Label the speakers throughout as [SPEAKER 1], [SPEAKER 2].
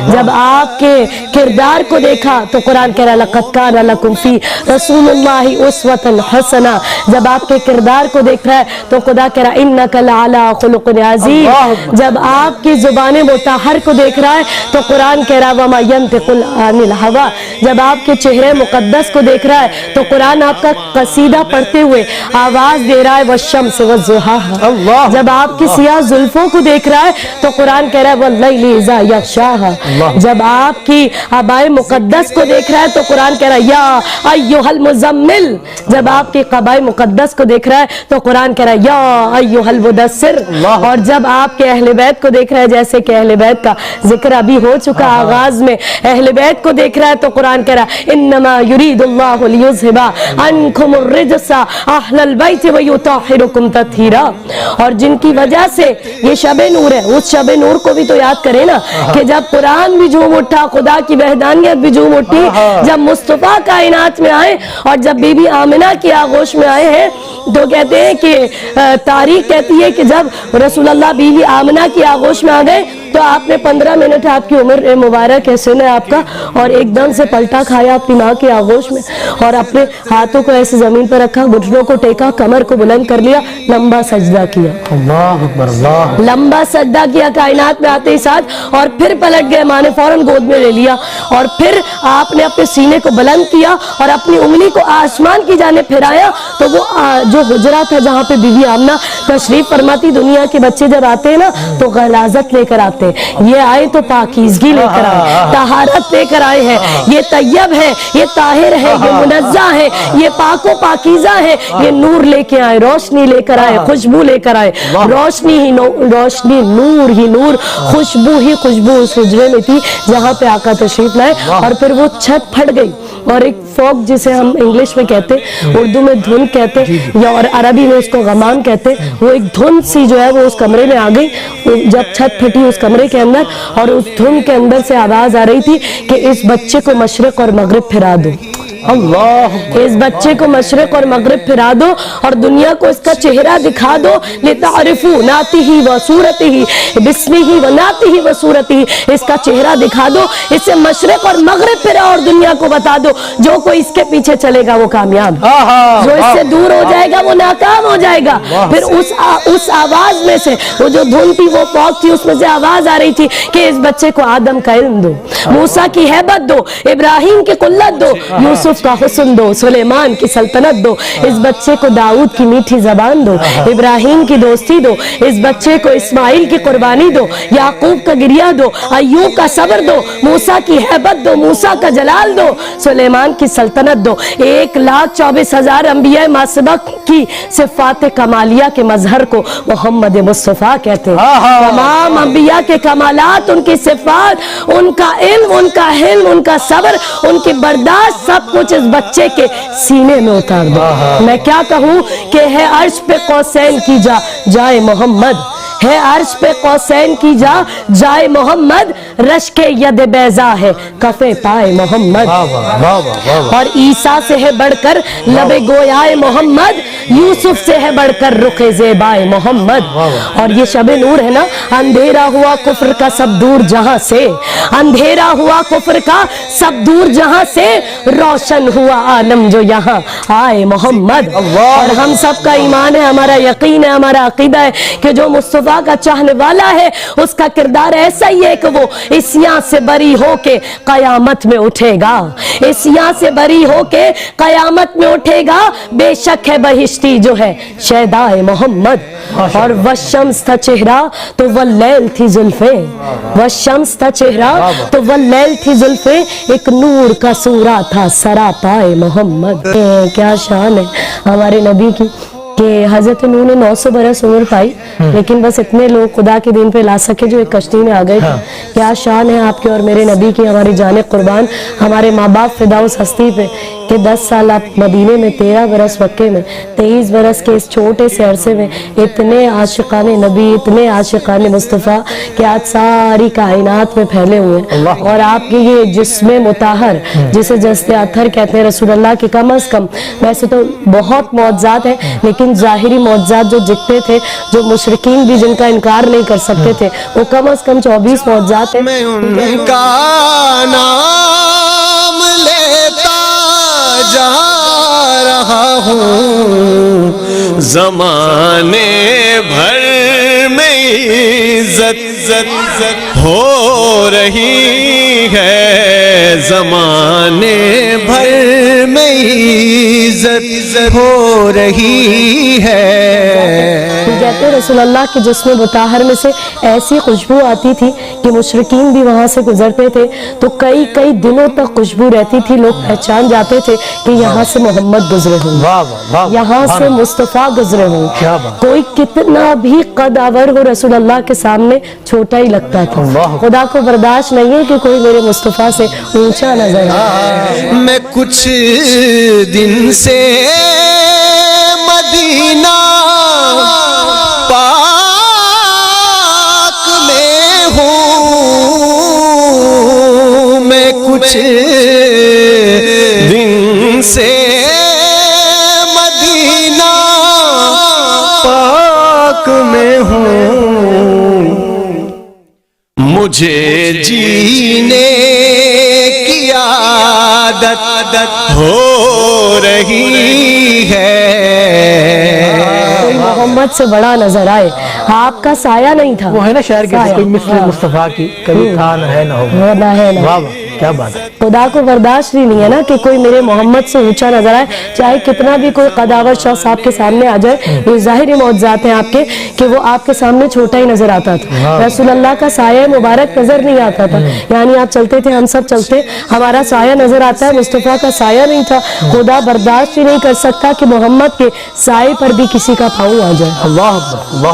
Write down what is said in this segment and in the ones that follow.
[SPEAKER 1] جب آپ کے کردار کو دیکھا تو قرآن کہہ رہا لقد کان لکم فی رسول اللہ اسوۃ حسنہ. جب آپ کے کردار کو دیکھ رہا ہے تو خدا کہہ رہا انک لعلی خلق عظیم. جب آپ کی زبان مطہر کو دیکھ رہا ہے تو قرآن کہہ رہا وما ینطق عن الہویٰ. جب آپ کے چہرے مقدس کو دیکھ رہا ہے تو قرآن آپ کا قصیدہ پڑھتے ہوئے آواز دے رہا ہے والشمس والضحاہا. جب آپ کی سیاہ زلفوں کو دیکھ رہا ہے تو قرآن کہہ رہا ہے واللیل اذا یغشاہا. جب آپ کی عبائے مقدس کو دیکھ رہا ہے تو قرآن کہہ رہا ہے یا ایھا المزمل. جب آپ کی قبائے مقدس کو دیکھ رہا ہے تو قرآن کہہ رہا ہے یا ایھا المدثر. اور جب آپ کے اہل بیت کو دیکھ رہا ہے جیسے کہ اہل بیت کا ذکر ابھی ہو چکا آغاز میں, اہل بیت کو دیکھ رہا ہے تو قرآن کہہ رہا ہے انما یرید اللہ لیذھب عنکم الرجس اہل البیت ویطہرکم تطہیرا. اور جن کی وجہ سے یہ شب نور ہے, اس شب نور کو بھی تو یاد کریں نا کہ جب قرآن بھی جھوم اٹھا, خدا کی وحدانیت بھی جھوم اٹھی, جب مصطفیٰ کائنات میں آئے اور جب بی بی آمنہ کی آغوش میں آئے ہیں تو کہتے ہیں کہ تاریخ کہتی ہے کہ جب رسول اللہ بی بی آمنہ کی آغوش میں آ گئے تو آپ نے 15 منٹ آپ کی عمر مبارک ہے سن ہے آپ کا, اور ایک دم سے پلٹا کھایا اپنی ماں کی آغوش میں اور اپنے ہاتھوں کو ایسے زمین پر رکھا, گھٹنوں کو ٹیکا, کمر کو بلند کر لیا, لمبا سجدہ کیا. اللہ اکبر, اللہ لمبا سجدہ کیا کائنات میں آتے ہی ساتھ, اور پھر پلٹ گئے, ماں نے فوراً گود میں لے لیا, اور پھر آپ نے اپنے سینے کو بلند کیا اور اپنی انگلی کو آسمان کی جانب پھیرایا تو وہ جو حجرہ تھا جہاں پہ بی بی آمنہ تشریف فرماتی, دنیا کے بچے جب آتے ہیں نا تو غلاظت لے کر آتے, یہ آئے تو پاکیزگی لے کر آئے, طہارت لے کر آئے ہیں, یہ طیب ہے, یہ طاہر ہے, یہ منزہ ہے, یہ پاک و پاکیزہ ہے, یہ نور لے کے آئے, روشنی لے کر آئے, خوشبو لے کر آئے, روشنی ہی روشنی, نور ہی نور, خوشبو ہی خوشبو اس حجرے میں تھی جہاں پہ آقا تشریف لائے. اور پھر وہ چھت پھٹ گئی اور ایک فوگ جسے ہم انگلش میں کہتے, اردو میں دھن کہتے یا اور عربی میں اس کو غمام کہتے, وہ ایک دھن سی جو ہے وہ اس کمرے میں آ گئی. جب چھت پھٹی اس کمرے کے اندر اور اس دھن کے اندر سے آواز آ رہی تھی کہ اس بچے کو مشرق اور مغرب پھرا دو, اللہ, اس بچے کو مشرق اور مغرب پھرا دو اور دنیا کو اس کا چہرہ دکھا دو, لتعرفوا نعتہ وصورتہ باسمہ ونعتہ وصورتہ, اس کا چہرہ دکھا دو, اسے مشرق اور مغرب پھرا اور دنیا کو بتا دو جو کوئی اس کے پیچھے چلے گا وہ کامیاب, جو اس سے دور ہو جائے گا وہ ناکام ہو جائے گا. پھر اس آواز میں سے, وہ جو دھن تھی وہ فوگ تھی, اس میں سے آواز آ رہی تھی کہ اس بچے کو آدم کا علم دو, موسیٰ کی ہیبت دو, ابراہیم کی قلت دو, یوسف کا حسن دو, سلیمان کی سلطنت دو, اس بچے کو داؤد کی میٹھی زبان دو, ابراہیم کی دوستی دو, اس بچے کو اسماعیل کی قربانی دو, یعقوب کا گریہ دو, ایوب کا صبر دو, موسیٰ کی ہیبت دو, موسیٰ کا جلال دو, سلیمان کی سلطنت دو. 1,24,000 انبیاء ماسبق کی صفات کمالیہ کے مظہر کو محمد مصطفیٰ کہتے ہیں. تمام انبیاء کے کمالات, ان کی صفات, ان کا علم, ان کا حلم, ان کا صبر, ان کی برداشت, سب کچھ اس بچے کے سینے میں اتار دو. میں کیا کہوں کہ ہے عرش پہ قوسین کی جائے محمد, ہے عرش پہ قوسین کی جائے محمد, رشک ید بیضا ہے کفے پائے محمد, اور عیسیٰ سے ہے بڑھ کر لب گویائے محمد, یوسف سے ہے بڑھ کر رخ زیبائے محمد. اور یہ شب نور ہے نا, اندھیرا ہوا کفر کا سب دور جہاں سے, اندھیرا ہوا کفر کا سب دور جہاں سے, روشن ہوا عالم جو یہاں آئے محمد. اور ہم سب کا ایمان ہے, ہمارا یقین ہے, ہمارا عقیدہ ہے کہ جو مصطفیٰ کا چاہنے والا ہے اس کا کردار ایسا ہی ہے کہ وہ عصیاں سے بری ہو کے قیامت میں اٹھے گا, عصیاں سے بری ہو کے قیامت میں اٹھے گا. بے شک ہے بہشتی جو ہے شیدائے محمد, اور والشمس تھا چہرہ تو واللیل تھی زلفیں, والشمس تھا چہرہ تو واللیل تھی زلفیں, ایک نور کا سورہ تھا سراپائے محمد. کیا شان ہے ہمارے نبی کی کہ حضرت نوح نے 900 برس عمر پائی لیکن بس اتنے لوگ خدا کے دین پہ لا سکے جو ایک کشتی میں آ گئے تھے. کیا شان ہے آپ کے اور میرے نبی کی, ہماری جان قربان, ہمارے ماں باپ فدا اس ہستی پہ کہ 10 سال آپ مدینے میں, 13 برس مکے میں, 23 برس کے اس چھوٹے سے عرصے میں اتنے عاشقان نبی, اتنے عاشقان مصطفیٰ کہ آج ساری کائنات میں پھیلے ہوئے ہیں. اور آپ کے یہ جسم مطہر جسے جسد اطہر کہتے ہیں رسول اللہ کی, کم از کم ویسے تو بہت معجزات ہیں لیکن لیکن ظاہری معجزات جو دکھتے تھے, جو مشرکین بھی جن کا انکار نہیں کر سکتے تھے, وہ کم از کم 24 معجزات ہیں.
[SPEAKER 2] میں ان کا نام لیتا جا رہا ہوں, زمانے بھر میں عزت ہو رہی ہے, زمانے بھر میں عزت ہو رہی ہے.
[SPEAKER 1] کہتے ہیں رسول اللہ کے جسم مطہر میں سے ایسی خوشبو آتی تھی کہ مشرکین بھی وہاں سے گزرتے تھے تو کئی کئی دنوں تک خوشبو رہتی تھی, لوگ پہچان جاتے تھے کہ یہاں سے محمد گزرے ہوں, یہاں سے مصطفیٰ گزرے ہوں. کوئی کتنا بھی قد آور ہو رسول اللہ کے سامنے چھوٹا ہی لگتا تھا. خدا کو برداشت نہیں ہے کہ کوئی میرے مصطفیٰ سے اونچا نظر آئے.
[SPEAKER 2] میں کچھ دن سے مدینہ پاک میں ہوں, میں کچھ دن سے مدینہ پاک میں ہوں, مجھے جینے کی عادت ہو رہی ہے.
[SPEAKER 1] محمد سے بڑا نظر آئے, آپ کا سایہ نہیں تھا.
[SPEAKER 3] وہ ہے نا شاعر کے کوئی مثل مصطفیٰ کی کبھی تھا نہ ہے نہ ہوگا.
[SPEAKER 1] نہ ہے نہ.
[SPEAKER 3] واہ واہ کیا بات ہے.
[SPEAKER 1] خدا کو برداشت ہی نہیں ہے نا کہ کوئی میرے محمد سے اونچا نظر آئے, چاہے کتنا بھی کوئی قداور شخص آپ کے سامنے آ جائے. یہ ظاہری معجزات ہیں آپ کے کہ وہ آپ کے سامنے چھوٹا ہی نظر آتا تھا. رسول اللہ کا سایہ مبارک نظر نہیں آتا تھا, یعنی آپ چلتے تھے, ہم سب چلتے, ہمارا سایہ نظر آتا ہے, مصطفیٰ کا سایہ نہیں تھا. خدا برداشت ہی نہیں کر سکتا کہ محمد کے سائے پر بھی کسی کا پاؤں آ جائے.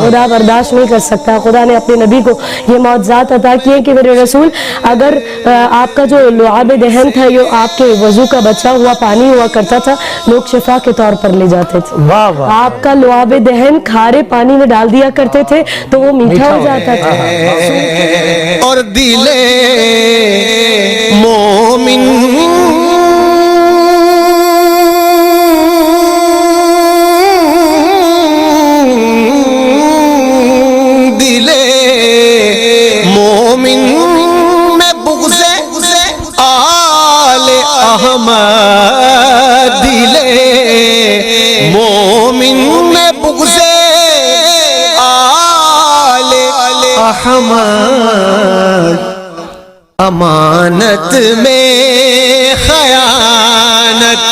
[SPEAKER 1] خدا برداشت نہیں کر سکتا. خدا نے اپنے نبی کو یہ معجزات عطا کیے کہ میرے رسول, اگر آپ کا جو لعاب دہن تھا, یہ آپ کے وضو کا بچا ہوا پانی ہوا کرتا تھا, لوگ شفا کے طور پر لے جاتے تھے. آپ کا لعاب دہن کھارے پانی میں ڈال دیا کرتے تھے تو وہ میٹھا ہو جاتا تھا.
[SPEAKER 2] اور دل مومن دل مومن میں بغض آل احمد, امانت میں خیانت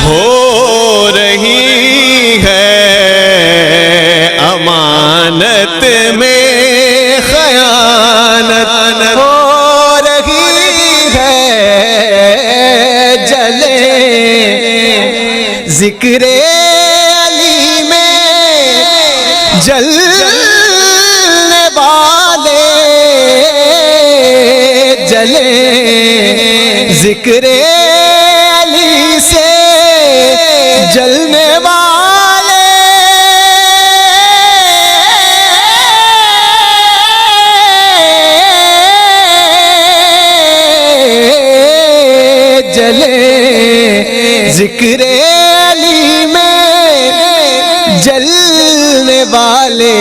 [SPEAKER 2] ہو رہی ہے, امانت میں خیانت ہو رہی ہے. جلے ذکر علی میں جلنے والے, جلے ذکر علی سے جلنے والے, جلے ذکر علی میں جلنے والے.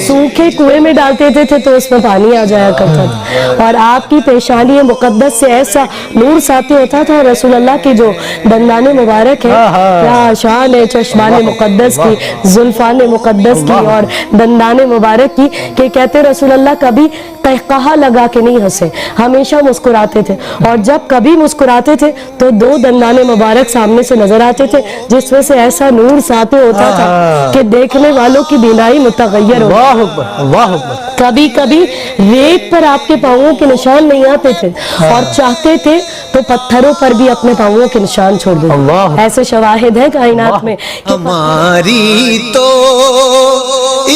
[SPEAKER 1] سوکھے کنویں میں ڈالتے تھے تو اس میں پانی آ جایا کرتا تھا, اور آپ کی پیشانی مقدس سے ایسا نور ساطع ہوتا تھا. رسول اللہ کی جو دندان مبارک ہے, کیا شان ہے چشمان مقدس کی, زلفان مقدس کی اور دندان مبارک کی, کہ کہتے رسول اللہ کبھی قہقہا لگا کے نہیں ہنسے, ہمیشہ مسکراتے تھے. اور جب کبھی مسکراتے تھے تو دو دندان مبارک سامنے سے نظر آتے تھے جس میں سے ایسا نور ساطع ہوتا تھا کہ دیکھنے والوں کی بینائی متغیر ہو. کبھی کبھی ریت پر آپ کے پاؤں کے نشان نہیں آتے تھے, اور چاہتے تھے تو پتھروں پر بھی اپنے پاؤں کے نشان چھوڑ دیتے. ایسے شواہد ہیں کائنات میں.
[SPEAKER 2] ہماری تو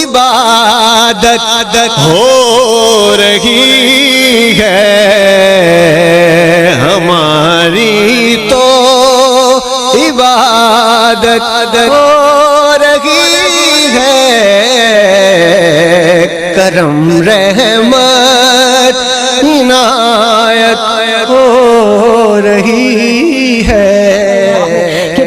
[SPEAKER 2] عبادت ہو رہی ہے, ہماری تو عبادت ہو رہی ہے. کرم رحمت عنایت ہو رہی ہے.
[SPEAKER 1] کہ